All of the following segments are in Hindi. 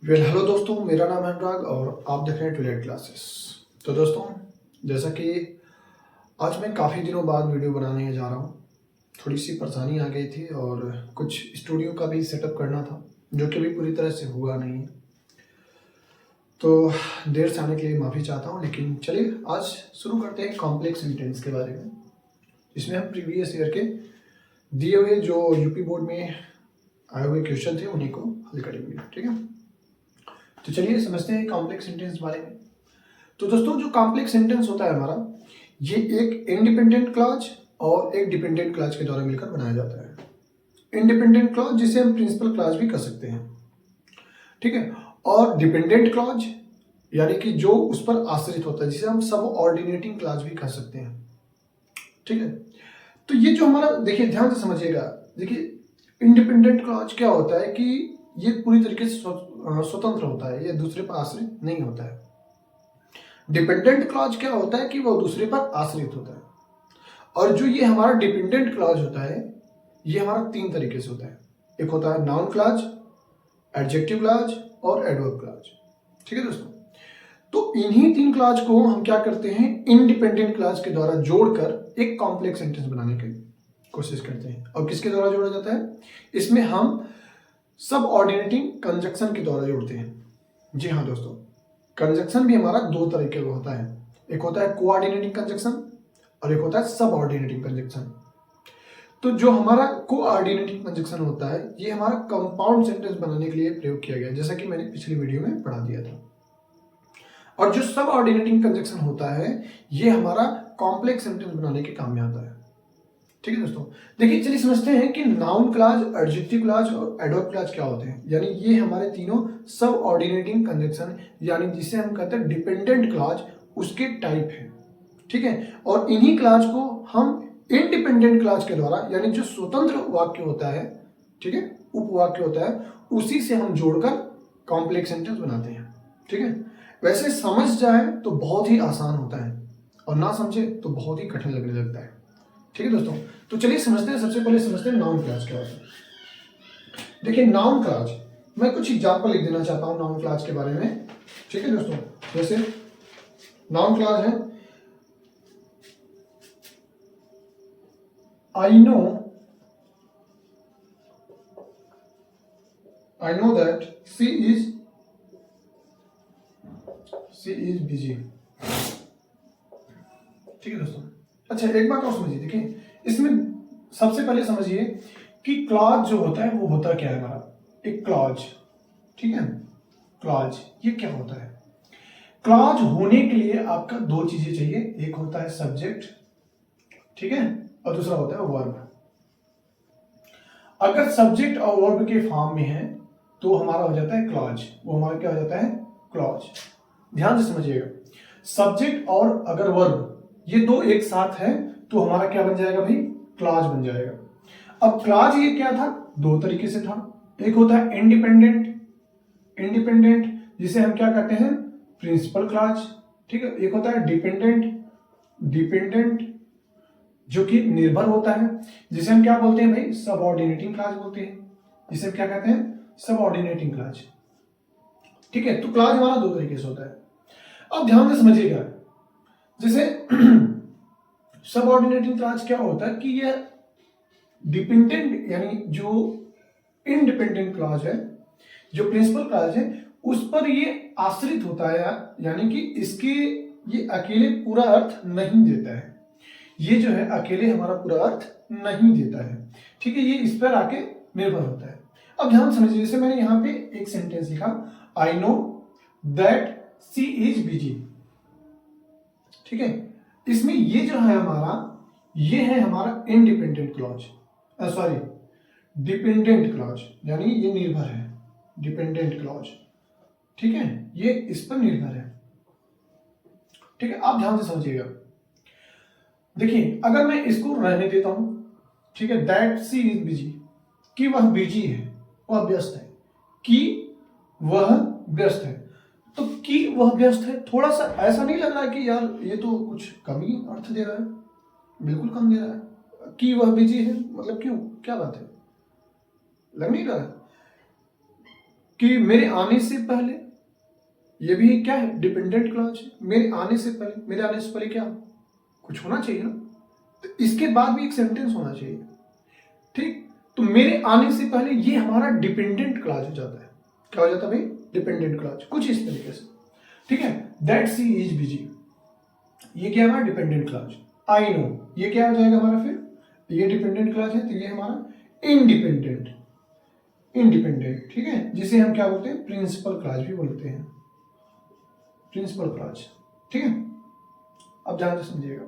हेलो दोस्तों, मेरा नाम है अनुराग और आप देख रहे हैं ट्विलेट क्लासेस। तो दोस्तों, जैसा कि आज मैं काफ़ी दिनों बाद वीडियो बनाने जा रहा हूँ। थोड़ी सी परेशानी आ गई थी और कुछ स्टूडियो का भी सेटअप करना था, जो कि अभी पूरी तरह से हुआ नहीं है। तो देर से आने के लिए माफ़ी चाहता हूँ, लेकिन चलिए आज शुरू करते हैं कॉम्प्लेक्स सेंटेंस के बारे में, जिसमें हम प्रीवियस ईयर के दिए हुए जो यूपी बोर्ड में आए हुए क्वेश्चन थे उन्हीं को हल करेंगे। ठीक है, तो चलिए समझते हैं कॉम्प्लेक्स सेंटेंस बारे में। तो दोस्तों, जो कॉम्प्लेक्स सेंटेंस होता है हमारा, ये एक इंडिपेंडेंट क्लॉज और एक डिपेंडेंट क्लॉज के द्वारा मिलकर बनाया जाता है। इंडिपेंडेंट क्लॉज जिसे हम प्रिंसिपल क्लॉज भी कह सकते हैं, ठीक है, और डिपेंडेंट क्लॉज यानी कि जो उस पर आश्रित होता है, जिसे हम सब ऑर्डिनेटिंग क्लॉज भी कह सकते हैं। ठीक है, तो ये जो हमारा, देखिए ध्यान से समझिएगा। देखिए, इंडिपेंडेंट क्लॉज क्या होता है कि ये पूरी तरीके से स्वतंत्र होता है, ये दूसरे पर आश्रित नहीं होता है। डिपेंडेंट क्लॉज क्या होता है कि वो दूसरे पर आश्रित होता है। और जो ये हमारा डिपेंडेंट क्लॉज होता है, ये हमारा तीन तरीके से होता है। एक होता है नाउन क्लॉज, एडजेक्टिव क्लॉज और एडवर्ब क्लॉज। ठीक है दोस्तों, तो इन्हीं तीन क्लॉज को हम क्या करते हैं, इंडिपेंडेंट क्लॉज के द्वारा जोड़कर एक कॉम्प्लेक्स सेंटेंस बनाने की कोशिश करते हैं। और किसके द्वारा जोड़ा जाता है? इसमें हम सब ऑर्डिनेटिंग कंजक्शन के द्वारा जोड़ते हैं। जी हाँ दोस्तों, कंजक्शन भी हमारा दो तरीके का होता है। एक होता है कोऑर्डिनेटिंग कंजक्शन और एक होता है सब ऑर्डिनेटिंग कंजक्शन। तो जो हमारा कोऑर्डिनेटिंग कंजक्शन होता है, ये हमारा कंपाउंड सेंटेंस बनाने के लिए प्रयोग किया गया है, जैसा कि मैंने पिछली वीडियो में पढ़ा दिया था। और जो सब ऑर्डिनेटिंग कंजक्शन होता है, ये हमारा कॉम्प्लेक्स सेंटेंस बनाने के काम में आता है। ठीक है दोस्तों, देखिए चलिए समझते हैं कि नाउन क्लॉज, एडजेक्टिव क्लॉज और एडवर्ब क्लॉज क्या होते हैं। यानी ये हमारे तीनों सब ऑर्डिनेटिंग कंजक्शन, यानी जिसे हम कहते हैं डिपेंडेंट क्लॉज, उसके टाइप है। ठीक है, और इन्हीं क्लॉज को हम इंडिपेंडेंट क्लॉज के द्वारा, यानी जो स्वतंत्र वाक्य होता है, ठीक है, उपवाक्य होता है, उसी से हम जोड़कर कॉम्प्लेक्स सेंटेंस बनाते हैं। ठीक है, वैसे समझ जाए तो बहुत ही आसान होता है और ना समझे तो बहुत ही कठिन लगने लगता है। ठीक है दोस्तों, तो चलिए समझते हैं। सबसे पहले समझते हैं नाउन क्लॉज क्या होता है। देखिए नाउन क्लॉज, मैं कुछ एग्जांपल लिख देना चाहता हूं नाउन क्लॉज के बारे में। ठीक है दोस्तों, जैसे नाउन क्लॉज है, I know that she is busy. ठीक है दोस्तों, अच्छा एक बात और समझिए। देखिए इसमें सबसे पहले समझिए कि क्लॉज जो होता है वो होता क्या है हमारा, एक क्लॉज। ठीक है, क्लॉज ये क्या होता है? क्लॉज होने के लिए आपका दो चीजें चाहिए, एक होता है सब्जेक्ट, ठीक है, और दूसरा होता है वर्ब। अगर सब्जेक्ट और वर्ब के फॉर्म में है तो हमारा हो जाता है क्लॉज, वो हमारा क्या हो जाता है, क्लॉज। ध्यान से समझिएगा, सब्जेक्ट और अगर वर्ब ये दो एक साथ है तो हमारा क्या बन जाएगा भाई, क्लॉज बन जाएगा। अब क्लॉज ये क्या था, दो तरीके से था। एक होता है इंडिपेंडेंट, इंडिपेंडेंट जिसे हम क्या कहते हैं, प्रिंसिपल क्लॉज। ठीक है, एक होता है डिपेंडेंट, डिपेंडेंट जो कि निर्भर होता है, जिसे हम क्या बोलते हैं भाई, सबऑर्डिनेटिंग क्लॉज बोलते हैं, जिसे हम क्या कहते हैं, सबऑर्डिनेटिंग क्लॉज। ठीक है, तो क्लॉज हमारा दो तरीके से होता है। अब ध्यान से समझिएगा, जैसे सबऑर्डिनेटिंग क्लॉज क्या होता है कि यह डिपेंडेंट, यानी जो इंडिपेंडेंट क्लॉज है, जो प्रिंसिपल क्लॉज है, उस पर ये आश्रित होता है, यानी कि इसके ये अकेले पूरा अर्थ नहीं देता है। ये जो है अकेले हमारा पूरा अर्थ नहीं देता है। ठीक है, ये इस पर आके निर्भर होता है। अब ध्यान समझिए, जैसे मैंने यहां पे एक सेंटेंस लिखा, I know that she is busy. ठीक है, इसमें ये जो है हमारा, ये है हमारा independent clause, sorry dependent clause, यानी ये निर्भर है, डिपेंडेंट क्लॉज। ठीक है, ये इस पर निर्भर है। ठीक है, आप ध्यान से समझिएगा। देखिए अगर मैं इसको रहने देता हूं, ठीक है, दैट सी इज बिजी, कि वह बिजी है, वह व्यस्त है, कि वह व्यस्त है। तो कि वह व्यस्त है, थोड़ा सा ऐसा नहीं लग रहा है कि यार ये तो कुछ कम ही अर्थ दे रहा है? बिल्कुल कम दे रहा है। कि वह बिजी है मतलब क्यों, क्या बात है, लग नहीं रहा है? कि मेरे आने से पहले, ये भी क्या है, डिपेंडेंट क्लॉज है। मेरे आने से पहले क्या कुछ होना चाहिए ना, तो इसके बाद भी एक सेंटेंस होना चाहिए, ठीक। तो मेरे आने से पहले ये हमारा डिपेंडेंट क्लॉज हो जाता है। क्या हो जाता है भाई, डिपेंडेंट क्लॉज, कुछ इस तरीके से, ठीक है। दैट सी इज बिजी, ये क्या है हमारा डिपेंडेंट क्लॉज। आई नो, ये क्या हो जाएगा हमारा, फिर ये डिपेंडेंट क्लॉज है, तो ये हमारा इंडिपेंडेंट, ठीक है, जिसे हम क्या बोलते हैं, प्रिंसिपल क्लॉज भी बोलते हैं, प्रिंसिपल क्लॉज, ठीक है। अब ध्यान से समझिएगा।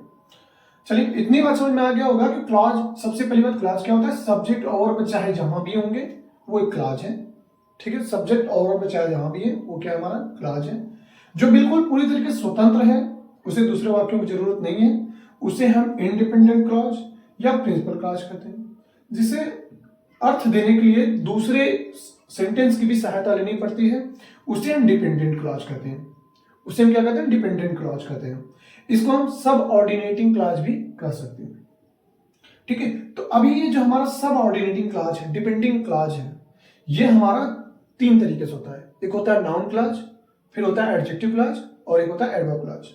चलिए, इतनी बात समझ में आ गया होगा कि क्लॉज, सबसे पहली बात, क्लॉज क्या होता है, सब्जेक्ट और चाहे जहां भी होंगे वो एक क्लॉज है, ठीक है। सब्जेक्ट और चाहे जहां भी है वो क्या हमारा क्लॉज है। जो बिल्कुल पूरी तरीके से स्वतंत्र है, उसे दूसरे वाक्यों की जरूरत नहीं है, उसे हम इंडिपेंडेंट क्लॉज या प्रिंसिपल क्लॉज कहते हैं। जिसे अर्थ देने के लिए दूसरे सेंटेंस की भी सहायता लेनी पड़ती है, उसे हम डिपेंडेंट क्लॉज कहते हैं। उसे हम क्या कहते हैं, डिपेंडेंट क्लॉज कहते हैं। इसको हम सब ऑर्डिनेटिंग क्लॉज भी कह सकते हैं, ठीक है। तो अभी ये जो हमारा सब ऑर्डिनेटिंग क्लॉज है, डिपेंडिंग क्लॉज है, ये हमारा तीन तरीके से होता है। एक होता है नाउन क्लॉज, फिर होता है एडजेक्टिव क्लॉज, और एक होता है एडवर्ब क्लॉज,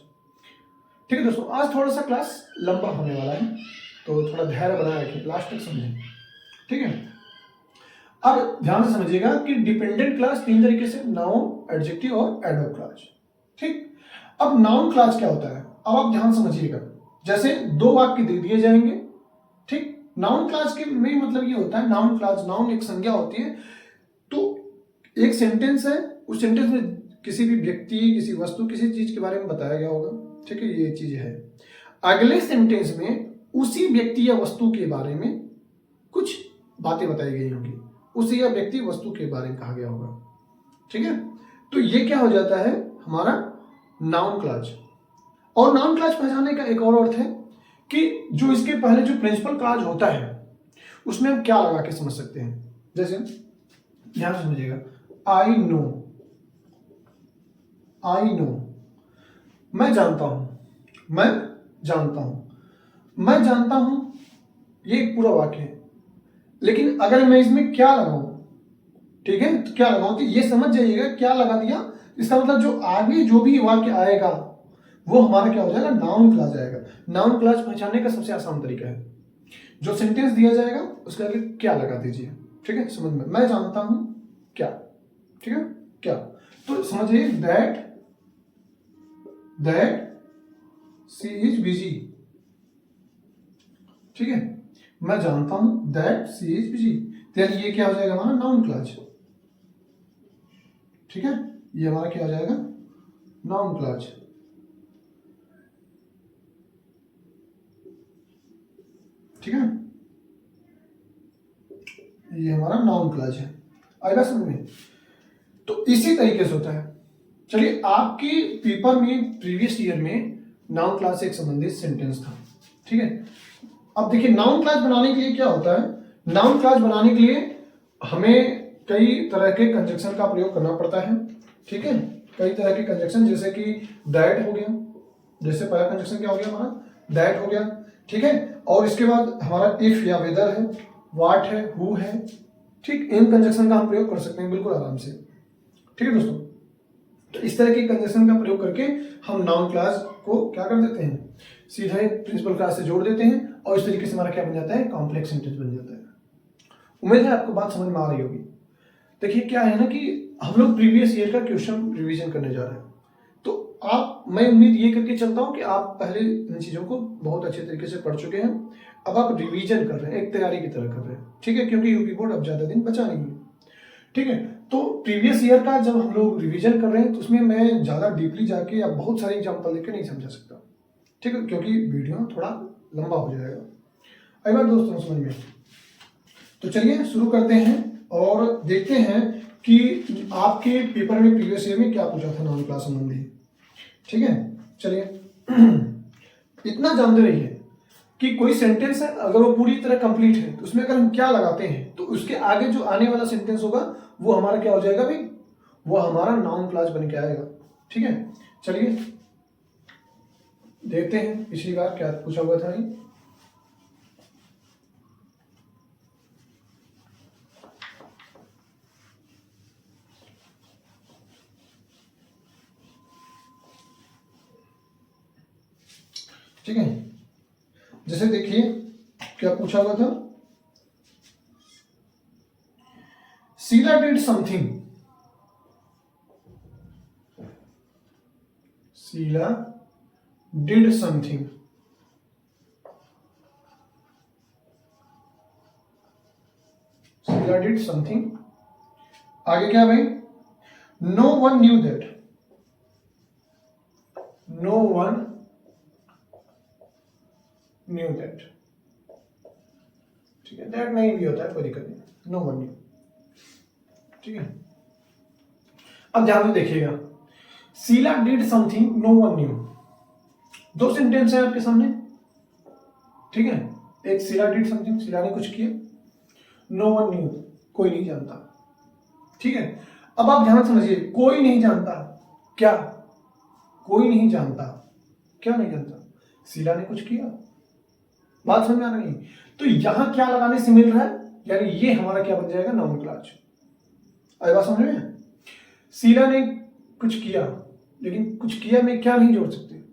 ठीक है दोस्तों। आज थोड़ा सा क्लास लंबा होने वाला है, तो थोड़ा धैर्य बनाए रखें, लास्ट तक समझें, ठीक है। अब ध्यान से समझिएगा कि डिपेंडेंट क्लॉज तीन तरीके से, नाउन, एडजेक्टिव और एडवर्ब क्लॉज, ठीक। अब नाउन क्लॉज क्या होता है, अब आप ध्यान समझिएगा। जैसे दो वाक्य दे दिए जाएंगे, ठीक। नाउन क्लॉज के में मतलब ये होता है, नाउन क्लॉज, नाउन एक संज्ञा होती है, तो एक सेंटेंस है, उस सेंटेंस में किसी भी व्यक्ति, किसी वस्तु, किसी चीज के बारे में बताया गया होगा, ठीक है, ये चीज है। अगले सेंटेंस में उसी व्यक्ति या वस्तु के बारे में कुछ बातें बताई गई होंगी, उसी या व्यक्ति वस्तु के बारे में कहा गया होगा, ठीक है। तो ये क्या हो जाता है हमारा नाउन क्लॉज। और नाउन क्लॉज पहचानने का एक और अर्थ है कि जो इसके पहले जो प्रिंसिपल क्लॉज होता है उसमें हम क्या लगा के समझ सकते हैं। जैसे ध्यान से समझिएगा, आई नो, आई नो, मैं जानता हूं, मैं जानता हूं, मैं जानता हूं, ये एक पूरा वाक्य है। लेकिन अगर मैं इसमें क्या लगाऊं, ठीक है, तो क्या लगाऊं, तो ये समझ जाइएगा क्या लगा दिया, इसका मतलब जो आगे जो भी वाक्य आएगा वो हमारा क्या हो जाएगा, नाउन क्लॉज आएगा। नाउन क्लॉज पहचानने का सबसे आसान तरीका है, जो सेंटेंस दिया जाएगा उसके आगे क्या लगा दीजिए, ठीक है। समझ में, मैं जानता हूं क्या, ठीक है, क्या, तो समझिए दैट सी इज बिजी, ठीक है, मैं जानता हूं दैट सी इज बिजी, तो ये क्या हो जाएगा हमारा नाउन क्लॉज, ठीक है, ये हमारा क्या हो जाएगा, नाउन क्लॉज, ठीक है, ये हमारा नाउन क्लॉज है। आएगा समझ में। तो इसी तरीके से होता है। चलिए, आपके पेपर में प्रीवियस ईयर में नाउन क्लॉज से एक संबंधित सेंटेंस था, ठीक है। अब देखिए, नाउन क्लॉज बनाने के लिए क्या होता है, नाउन क्लॉज बनाने के लिए हमें कई तरह के कंजक्शन का प्रयोग करना पड़ता है, ठीक है। कई तरह के कंजक्शन, जैसे कि दैट हो गया, जैसे पहला कंजक्शन क्या हो गया हमारा, दैट हो गया, ठीक है। और इसके बाद हमारा इफ या वेदर है, व्हाट है, हु है, ठीक। इन कंजक्शन का हम प्रयोग कर सकते हैं बिल्कुल आराम से, ठीक है दोस्तों। तो इस तरह के कंजक्शन का प्रयोग करके हम नाउन क्लॉज को क्या कर देते हैं, सीधे प्रिंसिपल क्लॉज से जोड़ देते हैं, और इस तरीके से हमारा क्या बन जाता है, कॉम्प्लेक्स सेंटेंस बन जाता है। उम्मीद है आपको बात समझ में आ रही होगी। देखिए, क्या है ना कि हम लोग प्रीवियस ईयर का क्वेश्चन रिवीजन करने जा रहे हैं, तो मैं उम्मीद ये करके चलता हूं कि आप पहले इन चीजों को बहुत अच्छे तरीके से पढ़ चुके हैं। अब आप रिवीजन कर रहे हैं, एक तैयारी की तरह कर रहे हैं, ठीक है, क्योंकि यूपी बोर्ड अब ज्यादा दिन बचा नहीं है, ठीक है। तो प्रीवियस ईयर का जब हम लोग रिवीजन कर रहे हैं, तो उसमें मैं ज्यादा डीपली जाके या बहुत सारे एग्जाम्पल लेकर नहीं समझा सकता, ठीक है, क्योंकि वीडियो थोड़ा लंबा हो जाएगा। आई बात दोस्तों समझ में। तो चलिए शुरू करते हैं और देखते हैं कि आपके पेपर में प्रीवियस ईयर में क्या पूछा था नाउन क्लॉज संबंधी, ठीक है। चलिए, इतना जानते रहिए कि कोई सेंटेंस है, अगर वो पूरी तरह कंप्लीट है, तो उसमें अगर हम क्या लगाते हैं, तो उसके आगे जो आने वाला सेंटेंस होगा वो हमारा क्या हो जाएगा भाई, वो हमारा नाउन क्लॉज बन के आएगा, ठीक है। चलिए देखते हैं पिछली बार क्या पूछा हुआ था। ठीक है, जैसे देखिए क्या पूछा हुआ था, Sheela did something, Sheela did something, Sheela did something. आगे क्या भाई, no one knew that, no one knew that, ठीक है, दैट नहीं भी होता है, कोई दिक्कत नहीं, नो वन न्यू, ठीक है। अब ध्यान से देखिएगा, Sheela did something, no one knew, दो सेंटेंस है आपके सामने, ठीक है। एक शीला डिड समथिंग, शीला ने कुछ किया, नो वन न्यू, कोई नहीं जानता, ठीक है। अब आप ध्यान समझिए, कोई नहीं जानता, क्या कोई नहीं जानता, क्या नहीं जानता, शीला ने कुछ किया, बात समझ में आ रही। तो यहां क्या लगाने से मिल रहा है, यानी ये हमारा क्या बन जाएगा, नाउन क्लॉज। आई बात समझ में, शीला ने कुछ किया, लेकिन कुछ किया में क्या नहीं जोड़ सकते,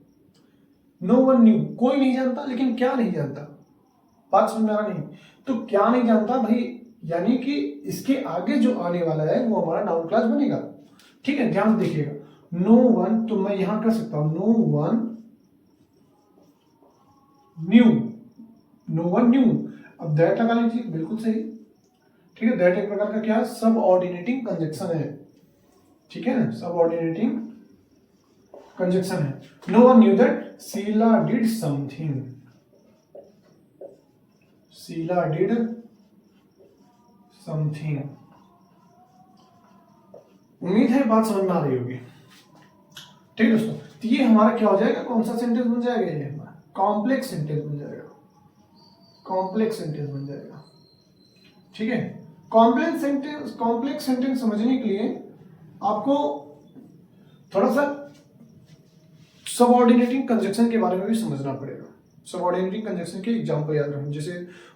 नो वन न्यू, कोई नहीं जानता लेकिन क्या नहीं जानता, बात समझ में आ रही। तो क्या नहीं जानता भाई, यानी कि इसके आगे जो आने वाला है वो हमारा नाउन क्लॉज बनेगा, ठीक है। ध्यान देखिएगा, नो वन, तो मैं यहां कर सकता हूं no one knew, no one knew. अब दैट लगा लीजिए, बिल्कुल सही, ठीक है। दैट एक प्रकार का क्या है, सब ऑर्डिनेटिंग कंजक्शन है, ठीक है ना, सब ऑर्डिनेटिंग कंजक्शन है। No one knew that Sheela did something, Sheela did something. उम्मीद है बात समझ में आ रही होगी, ठीक है दोस्तों। तो ये हमारा क्या हो जाएगा, कौन सा सेंटेंस बन जाएगा, ये हमारा कॉम्प्लेक्स सेंटेंस बन जाएगा, कॉम्प्लेक्स सेंटेंस बन जाएगा, ठीक है। कॉम्प्लेक्स सेंटेंस समझने के लिए आपको थोड़ा सा सबऑर्डिनेटिंग कंजक्शन के बारे में भी समझना पड़ेगा। सबऑर्डिनेटिंग कंजक्शन के एग्जांपल याद रखें, जैसे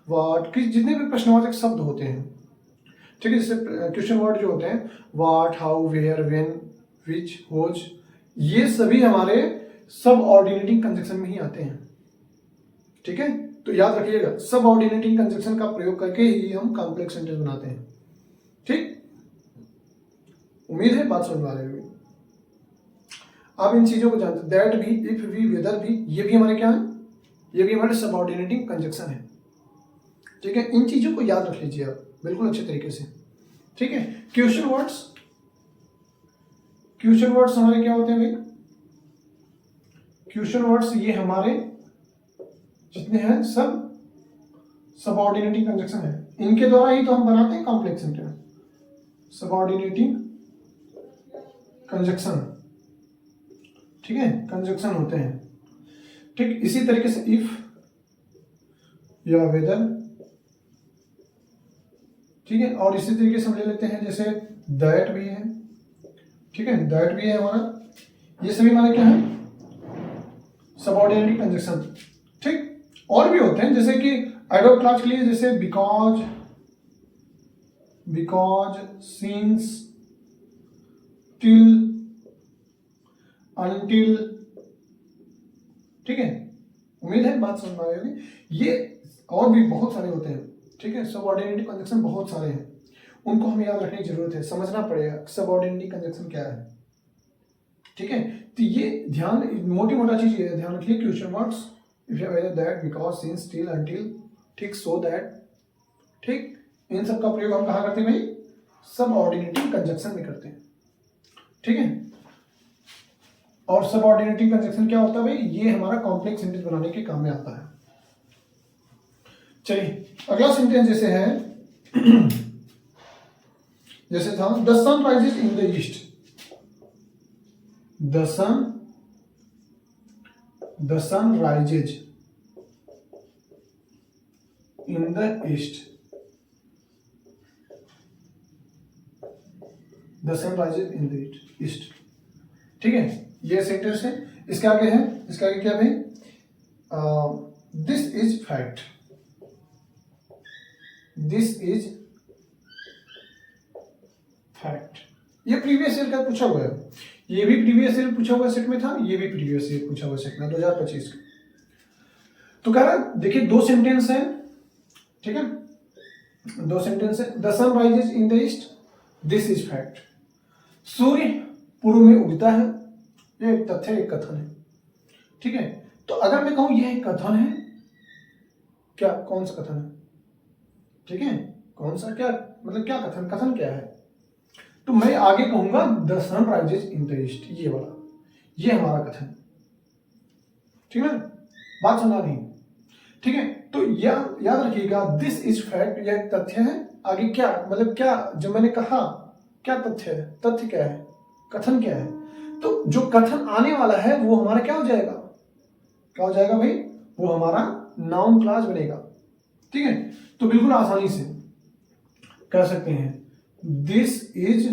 व्हाट, कि जितने भी प्रश्नवाचक शब्द होते हैं, ठीक है, जैसे क्वेश्चन वर्ड जो होते हैं, what, how, where, when, which, whose, ये सभी हमारे सबऑर्डिनेटिंग कंजक्शन में ही आते हैं, ठीक है। तो याद रखिएगा, सबऑर्डिनेटिंग कंजक्शन का प्रयोग करके ही हम कॉम्प्लेक्स सेंटेंस बनाते हैं, ठीक। उम्मीद है बात समझ में आ रही होगी। आप इन चीजों को जानते हैं, दैट भी, इफ भी, वेदर भी, ये भी हमारे क्या है, ये भी हमारे सबऑर्डिनेटिंग कंजक्शन है, ठीक है। इन चीजों को याद रख लीजिए आप बिल्कुल अच्छे तरीके से, ठीक है। क्वेश्चन वर्ड्स, क्वेश्चन वर्ड्स हमारे क्या होते हैं भाई, क्वेश्चन वर्ड्स ये हमारे जितने हैं सब सबऑर्डिनेटिंग कंजक्शन है, इनके द्वारा ही तो हम बनाते हैं कॉम्प्लेक्स सेंटेंस, सबऑर्डिनेटिंग कंजक्शन, ठीक है, कंजक्शन होते हैं, ठीक। इसी तरीके से इफ या वेदर, ठीक है। और इसी तरीके से हम ले लेते हैं, जैसे दैट भी है, ठीक है, दैट भी है हमारा, ये सभी हमारे क्या है, सबऑर्डिनेटिंग कंजक्शन, ठीक। और भी होते हैं, जैसे कि एडवर्ब क्लॉज के लिए, जैसे because, because, since, till, until, ठीक है। उम्मीद है बात समझ में आ रही होगी। ये और भी बहुत सारे होते हैं, ठीक है, सबऑर्डिनेटिंग कंजक्शन बहुत सारे हैं, उनको हमें याद रखने की जरूरत है, समझना पड़ेगा सबऑर्डिनेटिंग कंजक्शन क्या है, ठीक है। तो ये ध्यान, मोटी मोटा चीज ये ध्यान रखिए, question words, if you whether, that, because, since, till, until, ठीक, सो दैट, ठीक, इन सब का प्रयोग हम कहाँ करते हैं भाई, सबऑर्डिनेटिंग कंजक्शन में करते हैं, ठीक है। और सबऑर्डिनेटिंग कंजक्शन क्या होता है भाई, ये हमारा कॉम्प्लेक्स सेंटेंस बनाने के काम में आता है। चलिए अगला सेंटेंस जैसे है जैसे था, the sun rises in the east, the sun rises in the east, the sun rises in the east, ठीक है। ये सेंटेंस है, इसके आगे है, इसके आगे क्या भाई, this is fact, this is fact. ये प्रीवियस ईयर का पूछा हुआ है, ये भी प्रीवियस ईयर पूछा हुआ सेट में था, ये भी प्रीवियस ईयर पूछा हुआ सेट में 2025 का, तो कह रहा है देखिए दो सेंटेंस है, ठीक है, दो सेंटेंस है। The sun rises in the east, this is fact. सूर्य पूर्व में उगता है, ये एक तथ्य, एक कथन है, ठीक है। तो अगर मैं कहूं यह एक कथन है, क्या कौन सा कथन है, ठीक है, कौन सा, क्या मतलब क्या कथन, कथन क्या है, तो मैं आगे कहूंगा the sun rises in the east, ये वाला, ये हमारा कथन, ठीक है, बात समझा नहीं, ठीक है। तो याद रखिएगा दिस इज फैक्ट, यह एक तथ्य है। आगे क्या मतलब, क्या जो मैंने कहा क्या तथ्य है, तथ्य क्या है, कथन क्या है, तो जो कथन आने वाला है वो हमारा क्या हो जाएगा, क्या हो जाएगा भाई, वो हमारा नाउन क्लॉज बनेगा, ठीक है। तो बिल्कुल आसानी से कह सकते हैं दिस इज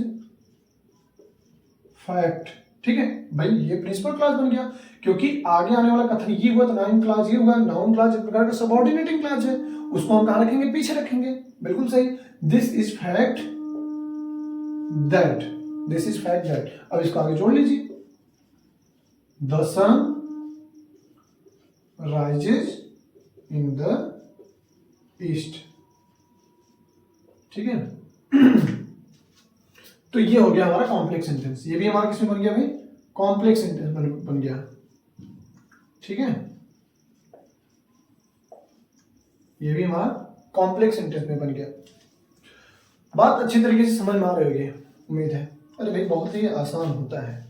फैक्ट, ठीक है भाई, ये प्रिंसिपल क्लॉज बन गया, क्योंकि आगे आने वाला कथन ये हुआ तो नाउन क्लॉज ये हुआ। नाउन क्लॉज एक प्रकार का सबऑर्डिनेटिंग क्लॉज है, उसको हम कहां रखेंगे, पीछे रखेंगे, बिल्कुल सही। This is fact that, this is fact that, अब इसको आगे जोड़ लीजिए, the sun rises in the east, ठीक है। तो ये हो गया हमारा कॉम्प्लेक्स सेंटेंस, ये भी हमारा किसमें बन गया भाई, कॉम्प्लेक्स सेंटेंस बन गया, ठीक है, ये भी हमारा कॉम्प्लेक्स सेंटेंस में बन गया। बात अच्छी तरीके से समझ में आ रही होगी, उम्मीद है। अरे भाई बहुत ही आसान होता है,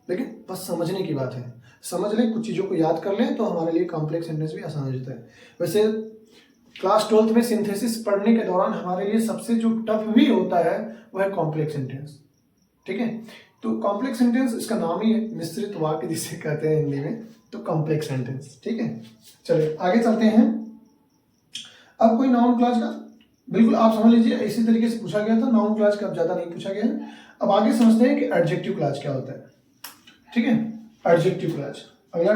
लेकिन बस समझने की बात है, समझ लें, कुछ चीज़ों को याद कर लें तो हमारे लिए कॉम्प्लेक्स सेंटेंस भी आसान हो जाता है। वैसे क्लास 12th में सिंथेसिस पढ़ने के दौरान हमारे लिए सबसे जो टफ भी होता है वो है कॉम्प्लेक्स सेंटेंस, ठीक है। तो कॉम्प्लेक्स सेंटेंस इसका नाम ही है, मिश्रित वाक्य जिसे कहते हैं हिंदी में, तो कॉम्प्लेक्स सेंटेंस, ठीक है। चलिए आगे चलते हैं। अब कोई नाउन क्लॉज का बिल्कुल आप समझ लीजिए, इसी तरीके से पूछा गया था, नाउन क्लॉज का अब ज्यादा नहीं पूछा गया है। अब आगे समझते हैं कि एडजेक्टिव क्लॉज क्या होता है, ठीक है। एडजेक्टिव क्लॉज, अगला,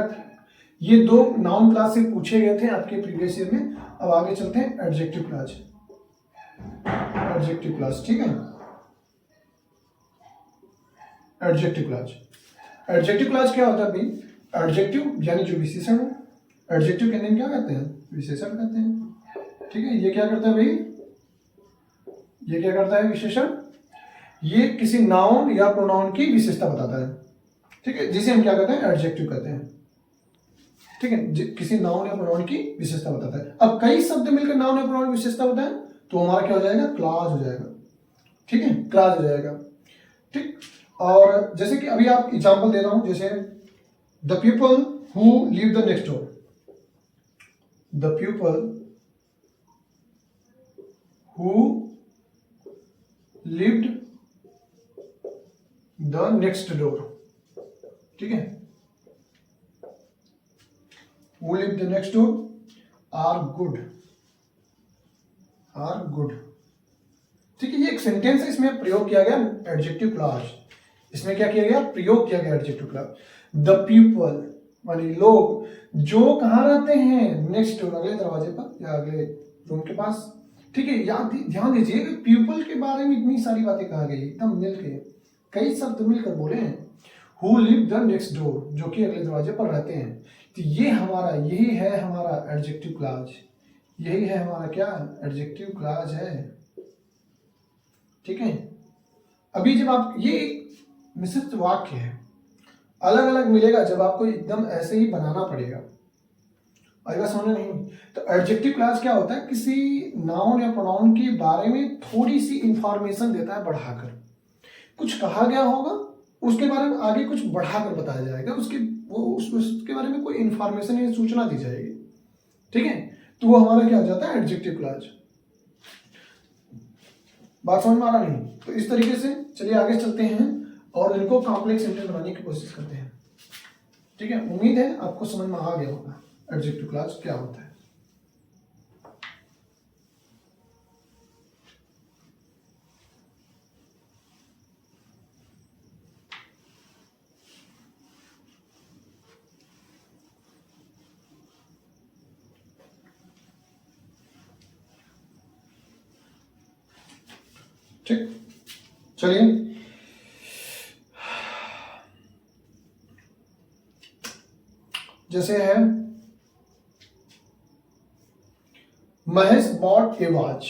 ये दो नाउन क्लॉज से पूछे गए थे आपके प्रीवियस ईयर में। अब आगे चलते हैं एडजेक्टिव क्लॉज, एडजेक्टिव क्लॉज, ठीक है। एडजेक्टिव क्लॉज, एडजेक्टिव क्लॉज क्या होता है भाई, एडजेक्टिव यानी जो विशेषण है, एडजेक्टिव के नेम क्या कहते हैं, विशेषण कहते हैं, ठीक है। ये क्या करता है भाई, ये क्या करता है विशेषण, ये किसी नाउन या प्रोनाउन की विशेषता बताता है, ठीक है, जिसे हम क्या कहते हैं, एडजेक्टिव कहते हैं, ठीक है। किसी नाउन या प्रोनाउन की विशेषता बताता है। अब कई शब्द मिलकर नाउन या प्रोनाउन की विशेषता बताएं तो हमारा क्या हो जाएगा, क्लॉज हो जाएगा, ठीक है, क्लॉज हो जाएगा, ठीक। और जैसे कि अभी आप एग्जांपल दे रहा हूं, जैसे the people who live the next door, the people who lived the next door, ठीक है, who live the next door are good, are good, ठीक है। ये एक सेंटेंस है, इसमें प्रयोग किया गया एडजेक्टिव क्लॉज, इसमें क्या किया गया, प्रयोग किया गया एडजेक्टिव क्लॉज। द पीपल मानी लोग, जो कहाँ रहते हैं, नेक्स्ट डोर, अगले दरवाजे पर या अगले रूम के पास, ठीक है। याद ध्यान दीजिए पीपल के बारे में इतनी सारी बातें कहा गई, एकदम मिलके कई शब्द मिलकर बोले हैं। Who live the next door, जो कि अगले दरवाजे पर रहते हैं, तो ये हमारा, यही है हमारा एडजेक्टिव क्लॉज, यही है हमारा क्या, एडजेक्टिव क्लॉज है, ठीक है। अभी जब आप, ये मिश्रित वाक्य है, अलग अलग मिलेगा, जब आपको एकदम ऐसे ही बनाना पड़ेगा, आएगा समझ नहीं। तो एडजेक्टिव क्लॉज क्या होता है, किसी नाउन या प्रोनाउन के बारे में थोड़ी सी इंफॉर्मेशन देता है बढ़ाकर, कुछ कहा गया होगा उसके बारे में आगे कुछ बढ़ाकर बताया जाएगा, उसके बारे में कोई इंफॉर्मेशन या सूचना दी जाएगी, ठीक है। तो वो हमारा क्या हो जाता है, एडजेक्टिव क्लॉज। बात समझ में आ रहा नहीं, तो इस तरीके से चलिए आगे चलते हैं और इनको कॉम्प्लेक्स सेंटेंस बनाने की कोशिश करते हैं, ठीक है। उम्मीद है आपको समझ में आ गया होगा एडजेक्टिव क्लॉज क्या होता है। ठीक, चलिए जैसे है महेश बॉट ए वॉच,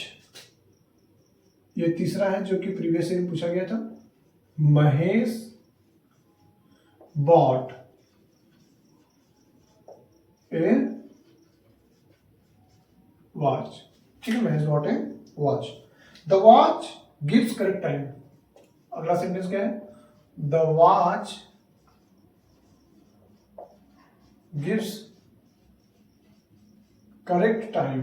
ये तीसरा है जो कि प्रीवियस ईयर में पूछा गया था। महेश बॉट ए वॉच, ठीक है, Mahesh bot A watch. The watch gives correct time. अगला सेंटेंस क्या है? The watch gives correct time,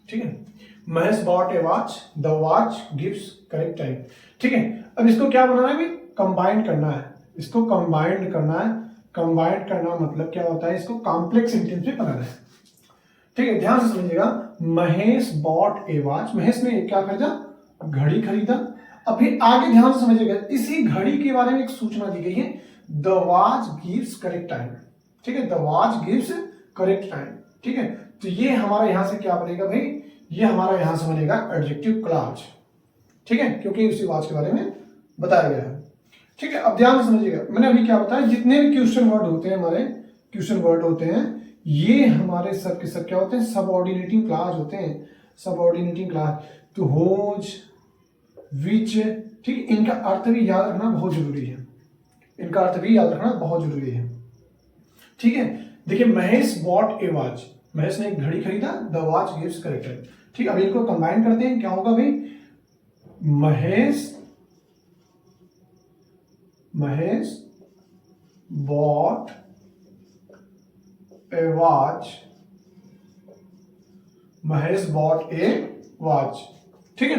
ठीक है। Mahesh bot A watch, the watch gives correct time, ठीक है। अब इसको क्या बनाना है? कंबाइंड करना है, इसको कंबाइंड करना है। कंबाइंड करना मतलब क्या होता है? इसको कॉम्प्लेक्स सेंटेंस में बनाना है, ठीक है। ध्यान से समझिएगा। महेश बॉट ए वॉच, महेश ने क्या खरीदा? घड़ी खरीदा। अब फिर आगे ध्यान से समझिएगा, इसी घड़ी के बारे में एक सूचना दी गई है, the watch gives correct time, ठीक है। The watch gives correct time, ठीक है। तो ये हमारा यहां से क्या बनेगा भाई? ये हमारा यहां से बनेगा एडजेक्टिव क्लॉज, ठीक है, क्योंकि उसी वॉच के बारे में बताया गया है, ठीक है। अब ध्यान से समझिएगा, मैंने अभी क्या बताया, जितने भी क्वेश्चन वर्ड होते हैं, हमारे क्वेश्चन वर्ड होते हैं, ये हमारे सब के सब क्या होते हैं? सबऑर्डिनेटिंग क्लॉज होते हैं, सबऑर्डिनेटिंग क्लॉज। तो होज, विच, ठीक है, इनका अर्थ भी याद रखना बहुत जरूरी है, इनका अर्थ भी याद रखना बहुत जरूरी है, ठीक है। देखिए, महेश बॉट ए वॉच, महेश ने एक घड़ी खरीदा, the watch gives correct time, ठीक है। अब इनको कंबाइन करते हैं, क्या होगा भाई? महेश बॉट ए वॉच, महेश बॉट ए वॉच, ठीक है।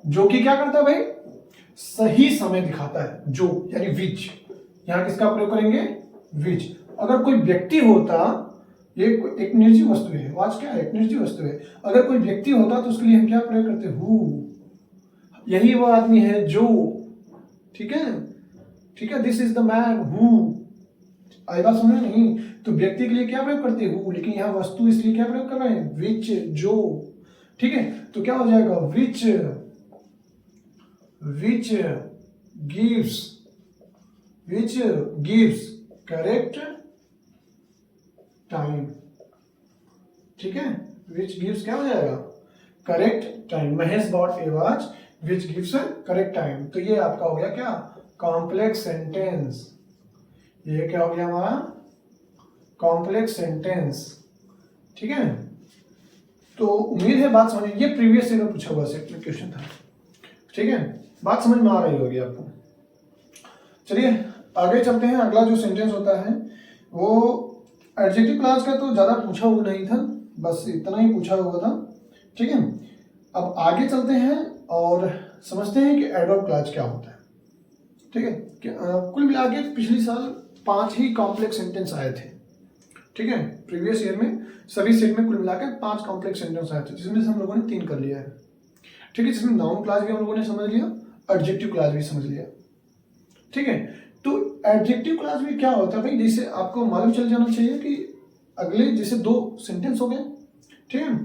जो कि क्या करता है भाई? सही समय दिखाता है, जो यानी विच, यहां किसका प्रयोग करेंगे? विच। अगर कोई व्यक्ति होता, ये एक निर्जीव वस्तु है, वॉच क्या है? एक निर्जीव वस्तु है। अगर कोई व्यक्ति होता तो उसके लिए हम क्या प्रयोग करते? हु, यही वो आदमी है जो, ठीक है, ठीक है, this is the man who. आई बात समझ नहीं? तो व्यक्ति के लिए क्या प्रयोग करते हैं? हु, लेकिन यहां वस्तु इसलिए क्या प्रयोग कर रहे हैं? विच, जो, ठीक है। तो क्या हो जाएगा? विच गिव्स करेक्ट टाइम, ठीक है। विच गिव्स क्या हो जाएगा? Correct time. Mahesh bot A watch which gives correct time. तो ये आपका हो गया क्या? Complex sentence. ये क्या हो गया हमारा? कॉम्प्लेक्स सेंटेंस, ठीक है। तो उम्मीद है बात समझ, ये प्रीवियस ईयर में पूछा हुआ क्वेश्चन था, ठीक है। बात समझ में आ रही होगी आपको। चलिए आगे चलते हैं। अगला जो सेंटेंस होता है वो एडजेक्टिव क्लॉज का तो ज्यादा पूछा हुआ नहीं था, बस इतना ही पूछा हुआ था, ठीक है। अब आगे चलते हैं और समझते हैं कि एडवर्ब क्लॉज क्या होता है, ठीक है। कुल मिला के पिछले साल 5 ही कॉम्प्लेक्स सेंटेंस आए थे, ठीक है। प्रीवियस ईयर में सभी सेट में कुल मिलाकर 5 कॉम्प्लेक्स सेंटेंस आए थे, जिसमें से हम लोगों ने 3 कर लिया है, ठीक है। जिसमें नाउन क्लॉज भी हम लोगों ने समझ लिया, एडजेक्टिव क्लॉज भी समझ लिया, ठीक है। तो एडजेक्टिव क्लॉज में क्या होता है भाई? जैसे आपको मालूम चल जाना चाहिए कि अगले जैसे 2 सेंटेंस हो गए, ठीक है।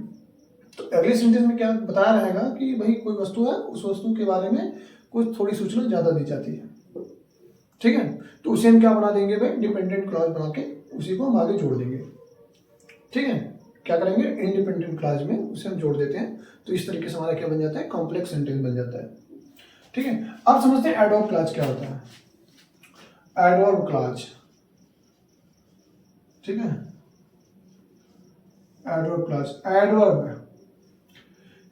तो अगले सेंटेंस में क्या बताया रहेगा कि भाई कोई वस्तु है, उस वस्तु के बारे में कुछ थोड़ी सूचना ज्यादा दी जाती है, ठीक है। तो उसे हम क्या बना देंगे भाई? डिपेंडेंट क्लॉज बना के उसी को हम आगे जोड़ देंगे, ठीक है। क्या करेंगे? इंडिपेंडेंट क्लॉज में उसे हम जोड़ देते हैं। तो इस तरीके से हमारा क्या बन जाता है? कॉम्प्लेक्स सेंटेंस बन जाता है, ठीक है। अब समझते हैं एडवर्ब क्लॉज क्या होता है। एडवर्ब क्लॉज, ठीक है। एडवर्ब क्लॉज, एडवर्ब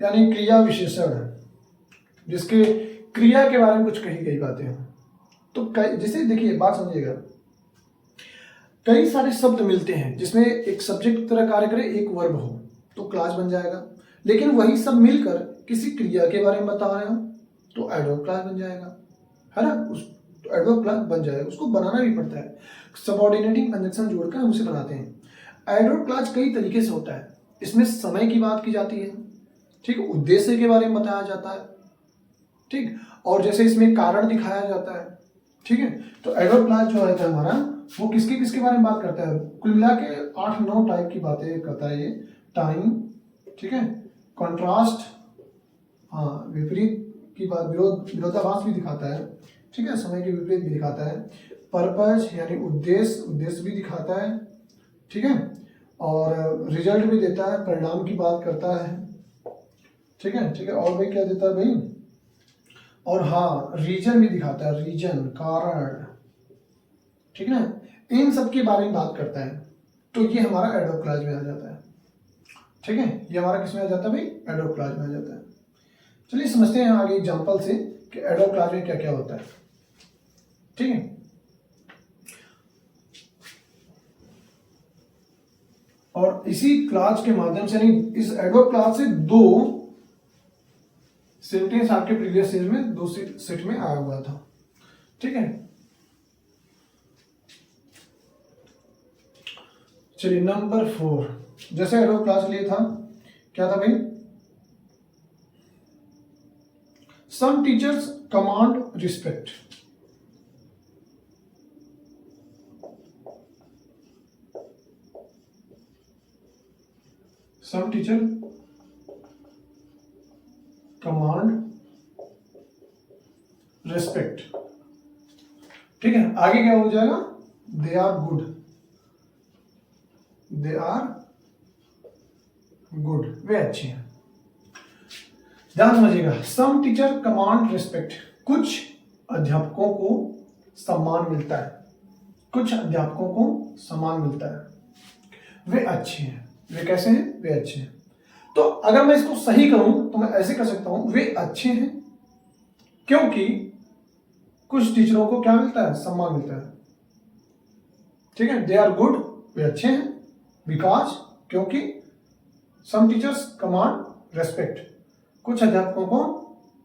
यानी क्रिया विशेषण, जिसके क्रिया के बारे में कुछ कही गई बातें हैं। तो जैसे देखिए, बात समझिएगा, कई सारे शब्द मिलते हैं जिसमें एक सब्जेक्ट की तरह कार्य करे, एक वर्ब हो, तो क्लॉज बन जाएगा। लेकिन वही सब मिलकर किसी क्रिया के बारे में बता रहे हो तो एडवर्ब क्लॉज बन जाएगा, है ना। उस एडवर्ब क्लॉज बन जाएगा, उसको बनाना भी पड़ता है, सबऑर्डिनेटिंग कंजंक्शन जोड़कर हम उसे बनाते हैं। एडवर्ब क्लॉज कई तरीके से होता है। इसमें समय की बात की जाती है, ठीक है, उद्देश्य के बारे में बताया जाता है, ठीक, और जैसे इसमें कारण दिखाया जाता है, ठीक है। तो एडवर्ब क्लॉज जो है हमारा, वो किसके किसके बारे में बात करता है? कुल मिला के 8-9 टाइप की बातें करता है ये। टाइम, ठीक है, कॉन्ट्रास्ट, हाँ, विपरीत की बात, विरोधाभास भी दिखाता है, ठीक है, समय के विपरीत भी दिखाता है। पर्पज यानी उद्देश्य भी दिखाता है, ठीक है, और रिजल्ट भी देता है, परिणाम की बात करता है, ठीक है। ठीक है, और भाई क्या देता है भाई, और हाँ रीजन भी दिखाता है, रीजन कारण, ठीक है ना, इन सब के बारे में बात करता है। तो ये हमारा एडवर्ब क्लॉज में आ जाता है, ठीक है, ये हमारा किस में आ जाता है भाई, एडवर्ब क्लॉज में आ जाता है। चलिए समझते हैं आगे एग्जांपल से कि एडवर्ब क्लॉज में क्या क्या होता है, ठीक है। और इसी क्लॉज के माध्यम से, नहीं इस एडवर्ब क्लॉज से दो सेंटेंस आपके प्रीवियस सीरीज में, दो सेट में आया हुआ था, ठीक है। चलिए नंबर 4, जैसे एडवर्ब क्लॉज लिए था, क्या था भाई, some teachers command respect. Some teacher command respect, ठीक है। आगे क्या हो जाएगा, they are good, they are good, वे अच्छे हैं। ध्यान समझिएगा, सम टीचर कमांड रिस्पेक्ट, कुछ अध्यापकों को सम्मान मिलता है, कुछ अध्यापकों को सम्मान मिलता है, वे अच्छे हैं। वे कैसे हैं, वे अच्छे हैं। तो अगर मैं इसको सही करूं तो मैं ऐसे कर सकता हूं, वे अच्छे हैं क्योंकि कुछ टीचरों को क्या मिलता है, सम्मान मिलता है, ठीक है। दे आर गुड, वे अच्छे हैं, बिकॉज क्योंकि सम टीचर्स कमांड रेस्पेक्ट, कुछ अध्यापकों को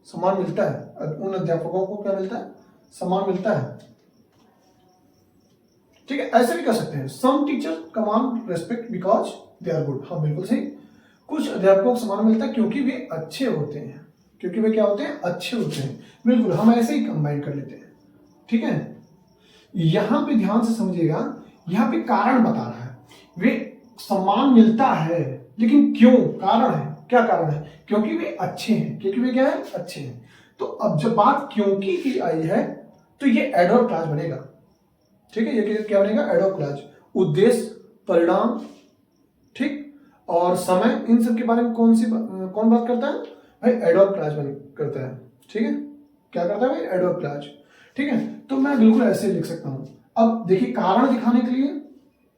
सम्मान मिलता है, उन अध्यापकों को क्या मिलता है, सम्मान मिलता है, ठीक है। ऐसे भी कर सकते हैं, some teacher command respect because they are good, हाँ बिल्कुल सही। कुछ अध्यापकों को सम्मान मिलता है क्योंकि वे अच्छे होते हैं, क्योंकि वे क्या होते हैं, अच्छे होते हैं, बिल्कुल हम ऐसे ही कंबाइन कर लेते हैं, ठीक है। यहां पे ध्यान से समझिएगा, यहां पे कारण बता रहा है, वे सम्मान मिलता है लेकिन क्यों, कारण है, क्या कारण है, क्योंकि वे अच्छे हैं, क्योंकि वे क्या है, अच्छे हैं। तो अब जब बात क्योंकि की आई है तो ये एडवर्ब क्लॉज बनेगा, ठीक है। ये क्या बनेगा, एडवर्ब क्लॉज। उद्देश्य, परिणाम, ठीक, और समय, इन सब के बारे में कौन बात करता है भाई, एडवर्ब क्लॉज करता है, ठीक है। क्या करता है भाई, एडवर्ब क्लॉज, ठीक है। तो मैं बिल्कुल ऐसे लिख सकता हूं। अब देखिए कारण दिखाने के लिए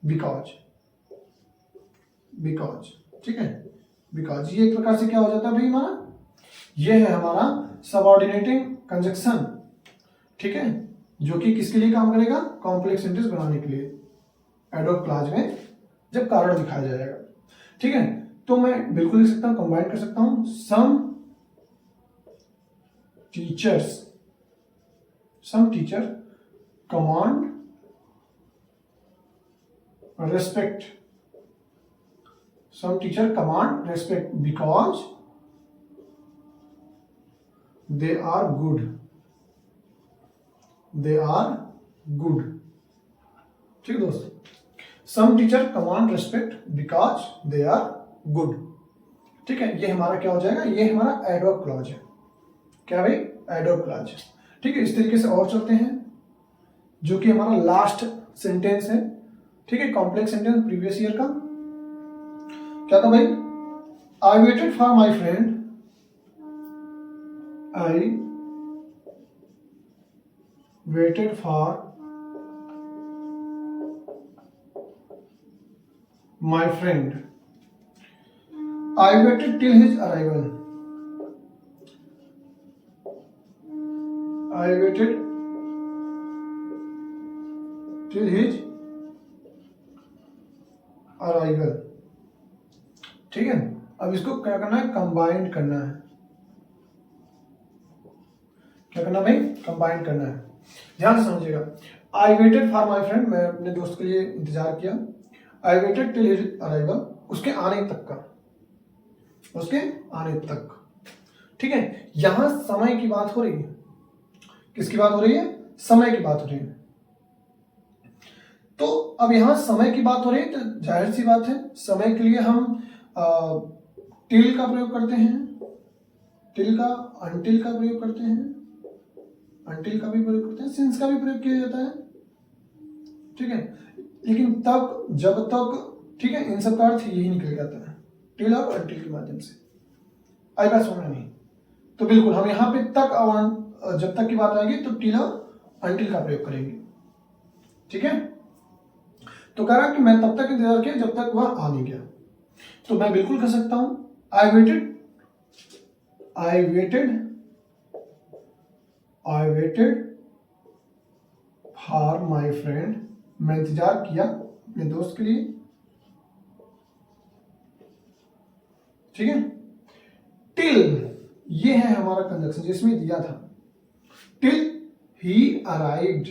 बिकॉज, बिकॉज, ठीक है, बिकॉज ये एक प्रकार से क्या हो जाता है भाई हमारा, ये है हमारा सबऑर्डिनेटिंग कंजक्शन, ठीक है, जो कि किसके लिए काम करेगा, कॉम्प्लेक्स सेंटेंस बनाने के लिए एडवर्ब क्लॉज में जब कारण दिखाया जाएगा, ठीक है। तो मैं बिल्कुल लिख सकता हूं, कंबाइन कर सकता हूं, some teacher command respect, some teacher command respect because they are good, they are good, ठीक है दोस्तों। Some teacher command respect because they are good, ठीक है। ये हमारा क्या हो जाएगा, ये हमारा एडवर्ब क्लॉज है, क्या भाई, एडवर्ब क्लॉज, ठीक है। इस तरीके से और चलते हैं, जो कि हमारा लास्ट सेंटेंस है, ठीक है, कॉम्प्लेक्स सेंटेंस प्रीवियस ईयर का। क्या था भाई, I waited for my friend, I waited for my friend, I waited till his arrival, I waited till his arrival, ठीक है। अब इसको क्या करना है, कंबाइंड करना है, क्या करना भाई, कंबाइंड करना है। ध्यान से समझिएगा, I waited for my friend, मैं अपने दोस्त के लिए इंतजार किया, I waited till his arrival, उसके आने तक का, उसके आने तक, ठीक है। यहां समय की बात हो रही है, किसकी बात हो रही है, समय की बात हो रही है। तो अब यहां समय की बात हो रही है तो जाहिर सी बात है, समय के लिए हम टिल का प्रयोग करते हैं, टिल का, अनटिल का प्रयोग करते हैं, अनटिल का भी प्रयोग करते हैं, सिंस का भी प्रयोग किया जाता है, ठीक है। लेकिन तक, जब तक, ठीक है, इन सब का अर्थ यही निकल जाता है टिल और अनटिल के माध्यम से। आई बात समझ में नहीं? तो बिल्कुल हम यहाँ पे तक और जब तक की बात आएगी तो टिल और अनटिल का प्रयोग करेंगे, ठीक है। तो कह रहा कि मैं तब तक इंतजार किया जब तक वह आ नहीं गया। तो मैं बिल्कुल कह सकता हूं I waited for my friend, मैं इंतजार किया अपने दोस्त के लिए, ठीक है। टिल, ये है हमारा कंजक्शन जिसमें दिया था टिल ही अराइव्ड,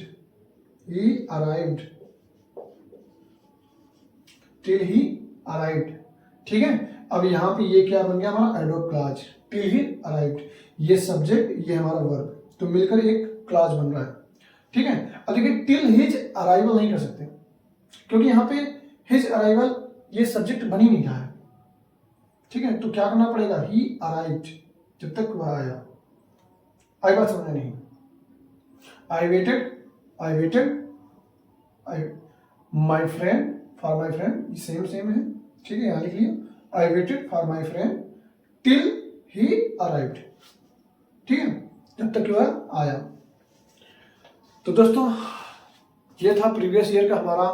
टिल ही अराइव्ड, ठीक है। अब यहां पे ये क्या बन गया हमारा एडवर्ब क्लॉज, टिल ही अराइव्ड, ये सब्जेक्ट, ये हमारा वर्ब, तो मिलकर एक क्लॉज बन रहा है, ठीक है। अब देखिए टिल हिज अराइवल नहीं कर सकते क्योंकि यहाँ पे हिज अराइवल ये सब्जेक्ट बन ही नहीं रहा है, ठीक है। तो क्या करना पड़ेगा ही अराइव्ड, जब तक वह आया। आई बात समझ नहीं? I waited my friend for my friend, same है, ठीक है, यहां लिख लिया I waited for my friend till he arrived, ठीक है, जब तक वह आया। तो दोस्तों ये था प्रीवियस ईयर का हमारा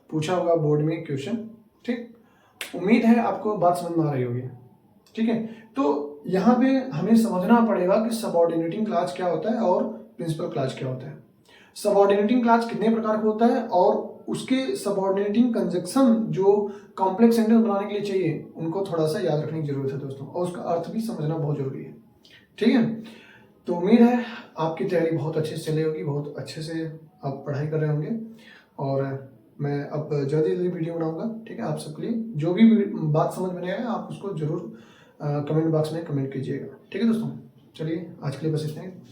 पूछा हुआ बोर्ड में क्वेश्चन, ठीक। उम्मीद है आपको बात समझ में आ रही होगी, ठीक है। तो यहाँ पे हमें समझना पड़ेगा कि सबऑर्डिनेटिंग क्लॉज क्या होता है और प्रिंसिपल क्लॉज क्या होता है। सबऑर्डिनेटिंग क्लॉज कितने प्रकार का होता है और उसके सबऑर्डिनेटिंग कंजक्शन जो कॉम्प्लेक्स सेंटेंस बनाने के लिए चाहिए उनको थोड़ा सा याद रखने की जरूरत है दोस्तों, और उसका अर्थ भी समझना बहुत जरूरी है, ठीक है। तो उम्मीद है आपकी तैयारी बहुत अच्छे से चली होगी, बहुत अच्छे से आप पढ़ाई कर रहे होंगे, और मैं अब जल्दी वीडियो बनाऊंगा, ठीक है, आप सबके लिए। जो भी बात समझ में नहीं आए आप उसको जरूर कमेंट बॉक्स में कमेंट कीजिएगा, ठीक है दोस्तों। चलिए आज के लिए बस इतना ही।